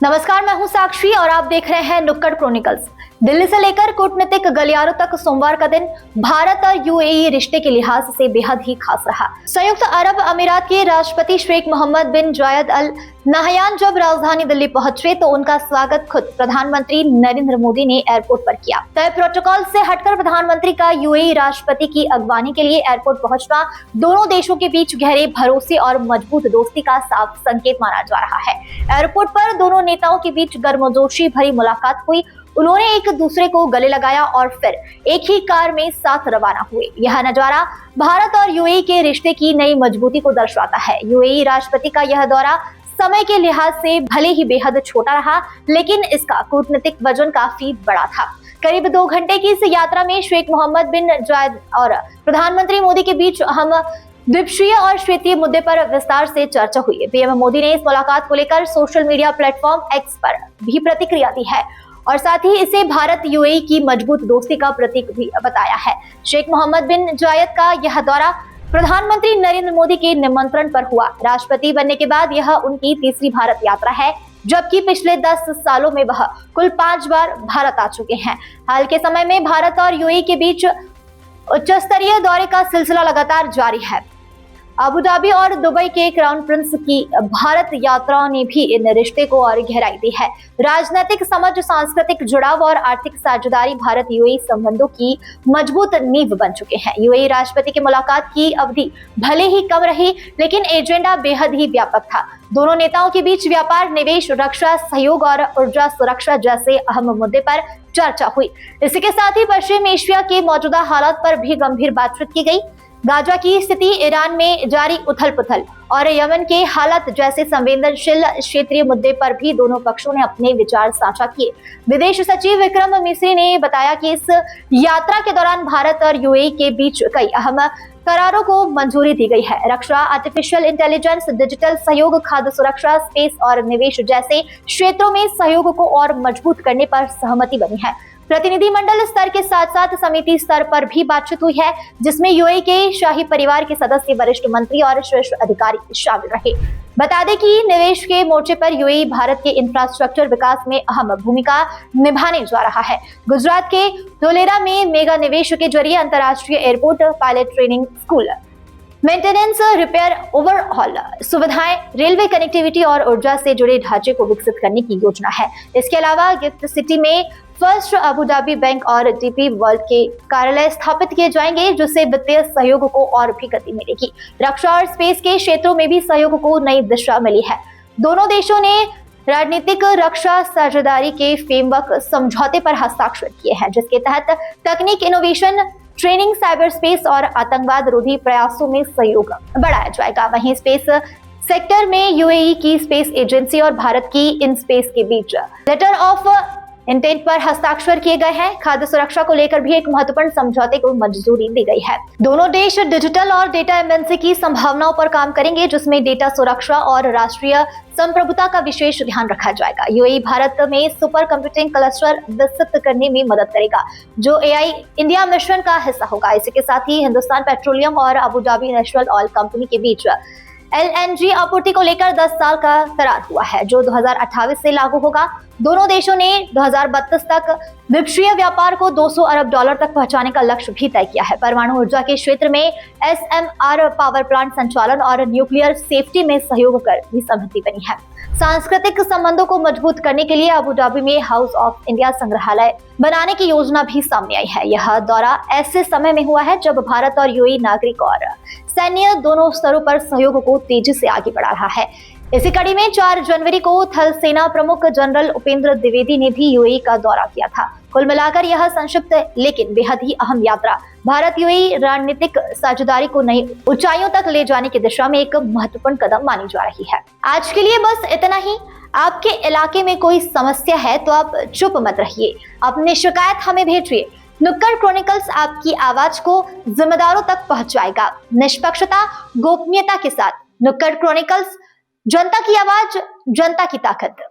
नमस्कार, मैं हूं साक्षी और आप देख रहे हैं नुक्कड़ क्रॉनिकल्स। दिल्ली से लेकर कूटनीतिक गलियारों तक सोमवार का दिन भारत और यूएई रिश्ते के लिहाज से बेहद ही खास रहा। संयुक्त अरब अमीरात के राष्ट्रपति शेख मोहम्मद बिन जायद अल नाहयान जब राजधानी दिल्ली पहुंचे तो उनका स्वागत खुद प्रधानमंत्री नरेंद्र मोदी ने एयरपोर्ट पर किया। तय प्रोटोकॉल से हटकर प्रधानमंत्री का यूएई राष्ट्रपति की अगवानी के लिए एयरपोर्ट पहुंचना दोनों देशों के बीच गहरे भरोसे और मजबूत दोस्ती का साफ संकेत माना जा रहा है। एयरपोर्ट पर दोनों नेताओं के बीच गर्मजोशी भरी मुलाकात हुई। उन्होंने एक दूसरे को गले लगाया और फिर एक ही कार में साथ रवाना हुए। यह नजारा भारत और यूएई के रिश्ते की नई मजबूती को दर्शाता है। यूएई राष्ट्रपति का यह दौरा समय के लिहाज से भले ही बेहद छोटा रहा, लेकिन इसका कूटनीतिक वजन काफी बड़ा था। करीब 2 घंटे की इस यात्रा में शेख मोहम्मद बिन जायद और प्रधानमंत्री मोदी के बीच अहम द्विपक्षीय और क्षेत्रीय मुद्दे पर विस्तार से चर्चा हुई। पीएम मोदी ने इस मुलाकात को लेकर सोशल मीडिया प्लेटफॉर्म एक्स पर भी प्रतिक्रिया दी है और साथ ही इसे भारत यूएई की मजबूत दोस्ती का प्रतीक भी बताया है। शेख मोहम्मद बिन जायद का यह दौरा प्रधानमंत्री नरेंद्र मोदी के निमंत्रण पर हुआ। राष्ट्रपति बनने के बाद यह उनकी तीसरी भारत यात्रा है, जबकि पिछले 10 सालों में वह कुल 5 बार भारत आ चुके हैं। हाल के समय में भारत और यूएई के बीच उच्च स्तरीय दौरे का सिलसिला लगातार जारी है। अबू धाबी और दुबई के क्राउन प्रिंस की भारत यात्रा ने भी इन रिश्ते को और गहराई दी है। राजनीतिक समझ, सांस्कृतिक जुड़ाव और आर्थिक साझेदारी भारत यूएई संबंधों की मजबूत नींव बन चुके हैं। यूएई राष्ट्रपति की मुलाकात की अवधि भले ही कम रही, लेकिन एजेंडा बेहद ही व्यापक था। दोनों नेताओं के बीच व्यापार, निवेश, रक्षा सहयोग और ऊर्जा सुरक्षा जैसे अहम मुद्दे पर चर्चा हुई। इसी के साथ ही पश्चिम एशिया के मौजूदा हालात पर भी गंभीर बातचीत की गई। गाजा की स्थिति, ईरान में जारी उथल-पुथल और यमन के हालात जैसे संवेदनशील क्षेत्रीय मुद्दे पर भी दोनों पक्षों ने अपने विचार साझा किए। विदेश सचिव विक्रम मिस्री ने बताया कि इस यात्रा के दौरान भारत और यूएई के बीच कई अहम करारों को मंजूरी दी गई है। रक्षा, आर्टिफिशियल इंटेलिजेंस, डिजिटल सहयोग, खाद्य सुरक्षा, स्पेस और निवेश जैसे क्षेत्रों में सहयोग को और मजबूत करने पर सहमति बनी है। प्रतिनिधिमंडल स्तर के साथ साथ समिति स्तर पर भी बातचीत हुई है, जिसमें यूएई के शाही परिवार के सदस्य, वरिष्ठ मंत्री और शीर्ष अधिकारी शामिल रहे। बता दें कि निवेश के मोर्चे पर यूएई भारत के इंफ्रास्ट्रक्चर विकास में अहम भूमिका निभाने जा रहा है। गुजरात के धोलेरा में मेगा निवेश के जरिए अंतर्राष्ट्रीय airport, pilot training school, maintenance, repair, overhaul सुविधाएं, रेलवे कनेक्टिविटी और ऊर्जा से जुड़े ढांचे को विकसित करने की योजना है। इसके अलावा गिफ्ट सिटी में फर्स्ट अबू धाबी बैंक और डीपी वर्ल्ड के कार्यालय स्थापित किए जाएंगे, जिससे वित्तीय सहयोग को और भी गति मिलेगी। रक्षा और स्पेस के क्षेत्रों में भी सहयोग को नई दिशा मिली है। दोनों देशों ने रणनीतिक रक्षा साझेदारी के फ्रेमवर्क समझौते पर हस्ताक्षर किए हैं, जिसके तहत तकनीक, इनोवेशन, ट्रेनिंग, साइबर स्पेस और आतंकवाद रोधी प्रयासों में सहयोग बढ़ाया जाएगा। वहीं स्पेस सेक्टर में यूएई की स्पेस एजेंसी और भारत की इन स्पेस के बीच लेटर ऑफ इंटेंट पर हस्ताक्षर किए गए हैं। खाद्य सुरक्षा को लेकर भी एक महत्वपूर्ण समझौते को मंजूरी दी गई है। दोनों देश डिजिटल और डेटा एमएनसी की संभावनाओं पर काम करेंगे, जिसमें डेटा सुरक्षा और राष्ट्रीय संप्रभुता का विशेष ध्यान रखा जाएगा। यूएई भारत में सुपर कंप्यूटिंग क्लस्टर विकसित करने में मदद करेगा, जो एआई इंडिया मिशन का हिस्सा होगा। इसी के साथ ही हिंदुस्तान पेट्रोलियम और Abu Dhabi national oil company के बीच एलएनजी आपूर्ति को लेकर 10 साल का करार हुआ है, जो 2028 से लागू होगा। दोनों देशों ने 2032 तक द्विपक्षीय व्यापार को $200 अरब तक पहुंचाने का लक्ष्य भी तय किया है। परमाणु ऊर्जा के क्षेत्र में एसएमआर, पावर प्लांट संचालन और न्यूक्लियर सेफ्टी में सहयोग कर भी सहमति बनी है। सांस्कृतिक संबंधों को मजबूत करने के लिए अबू धाबी में हाउस ऑफ इंडिया संग्रहालय बनाने की योजना भी सामने आई है। यह दौरा ऐसे समय में हुआ है जब भारत और यूएई नागरिक और सैन्य दोनों स्तरों पर सहयोग को तेजी से आगे बढ़ा रहा है। इसी कड़ी में 4 जनवरी को थल सेना प्रमुख जनरल उपेंद्र द्विवेदी ने भी यूएई का दौरा किया था। कुल मिलाकर यह संक्षिप्त लेकिन बेहद ही अहम यात्रा भारत यूएई रणनीतिक साझेदारी को नई ऊंचाइयों तक ले जाने की दिशा में एक महत्वपूर्ण कदम मानी जा रही है। आज के लिए बस इतना ही। आपके इलाके में कोई समस्या है तो आप चुप मत रहिए, अपनी शिकायत हमें भेजिए। नुक्कड़ क्रॉनिकल्स आपकी आवाज को जिम्मेदारों तक पहुंचाएगा, निष्पक्षता, गोपनीयता के साथ। नुक्कड़ क्रॉनिकल्स, जनता की आवाज, जनता की ताकत।